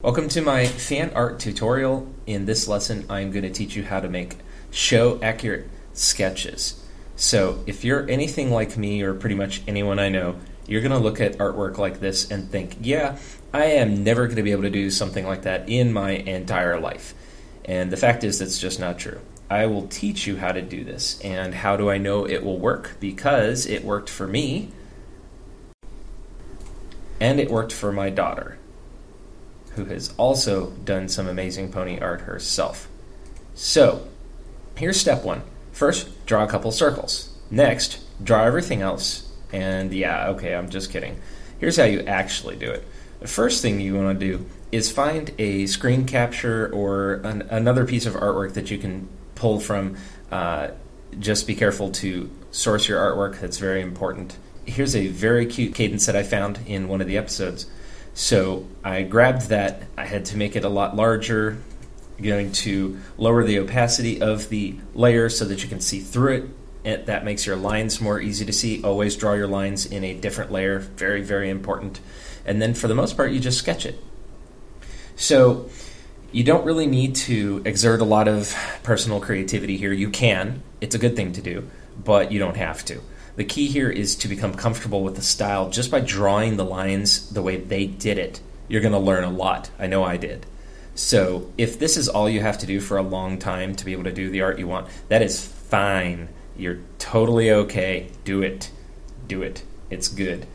Welcome to my fan art tutorial. In this lesson, I'm going to teach you how to make show accurate sketches. So if you're anything like me or pretty much anyone I know, you're going to look at artwork like this and think, yeah, I am never going to be able to do something like that in my entire life. And the fact is that's just not true. I will teach you how to do this. And how do I know it will work? Because it worked for me and it worked for my daughter, who has also done some amazing pony art herself. So, here's step one. First, draw a couple circles. Next, draw everything else. And yeah, okay, I'm just kidding. Here's how you actually do it. The first thing you want to do is find a screen capture or another piece of artwork that you can pull from. Just be careful to source your artwork. That's very important. Here's a very cute cadence that I found in one of the episodes. So I grabbed that. I had to make it a lot larger. I'm going to lower the opacity of the layer so that you can see through it. That makes your lines more easy to see. Always draw your lines in a different layer. Very, very important. And then for the most part, you just sketch it. So you don't really need to exert a lot of personal creativity here. You can. It's a good thing to do, but you don't have to. The key here is to become comfortable with the style. Just by drawing the lines the way they did it, you're going to learn a lot. I know I did. So if this is all you have to do for a long time to be able to do the art you want, that is fine. You're totally okay. Do it. Do it. It's good.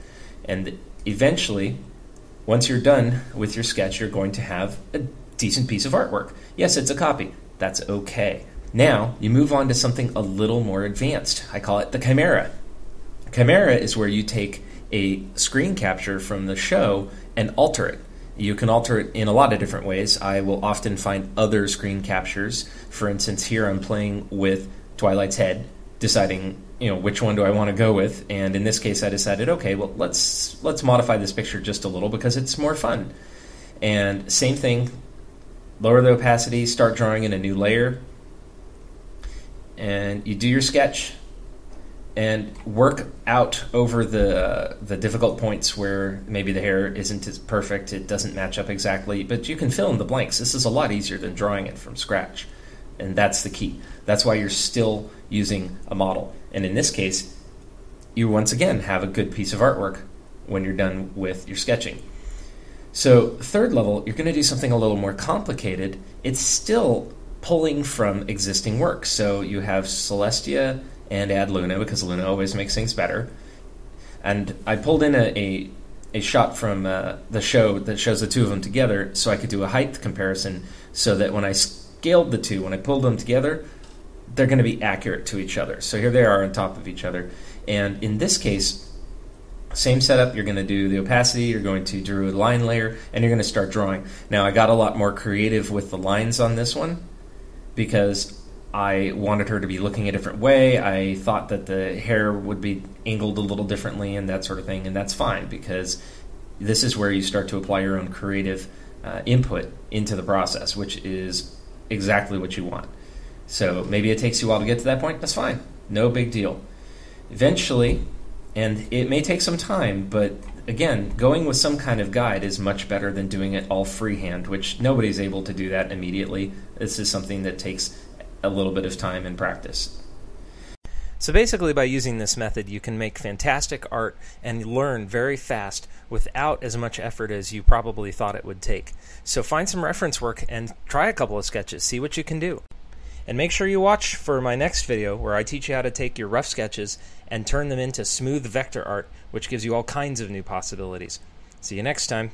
And eventually, once you're done with your sketch, you're going to have a decent piece of artwork. Yes, it's a copy. That's okay. Now, you move on to something a little more advanced. I call it the chimera. Chimera is where you take a screen capture from the show and alter it. You can alter it in a lot of different ways. I will often find other screen captures. For instance, here I'm playing with Twilight's head, deciding, which one do I want to go with. And in this case, I decided, okay, well, let's modify this picture just a little because it's more fun. And same thing, lower the opacity, start drawing in a new layer, and you do your sketch. And work out over the difficult points where maybe the hair isn't as perfect, it doesn't match up exactly, but you can fill in the blanks. This is a lot easier than drawing it from scratch. And that's the key. That's why you're still using a model. And in this case, you once again have a good piece of artwork when you're done with your sketching. So third level, you're going to do something a little more complicated. It's still pulling from existing work. So you have Celestia and add Luna, because Luna always makes things better. And I pulled in a shot from the show that shows the two of them together so I could do a height comparison so that when I scaled the two, when I pulled them together, they're going to be accurate to each other. So here they are on top of each other. And in this case, same setup, you're going to do the opacity, you're going to do a line layer, and you're going to start drawing. Now I got a lot more creative with the lines on this one because I wanted her to be looking a different way. I thought that the hair would be angled a little differently and that sort of thing, and that's fine because this is where you start to apply your own creative input into the process, which is exactly what you want. So maybe it takes you a while to get to that point. That's fine. No big deal. Eventually, and it may take some time, but again, going with some kind of guide is much better than doing it all freehand, which nobody's able to do that immediately. This is something that takes a little bit of time and practice. So basically by using this method you can make fantastic art and learn very fast without as much effort as you probably thought it would take. So find some reference work and try a couple of sketches, see what you can do. And make sure you watch for my next video where I teach you how to take your rough sketches and turn them into smooth vector art, which gives you all kinds of new possibilities. See you next time.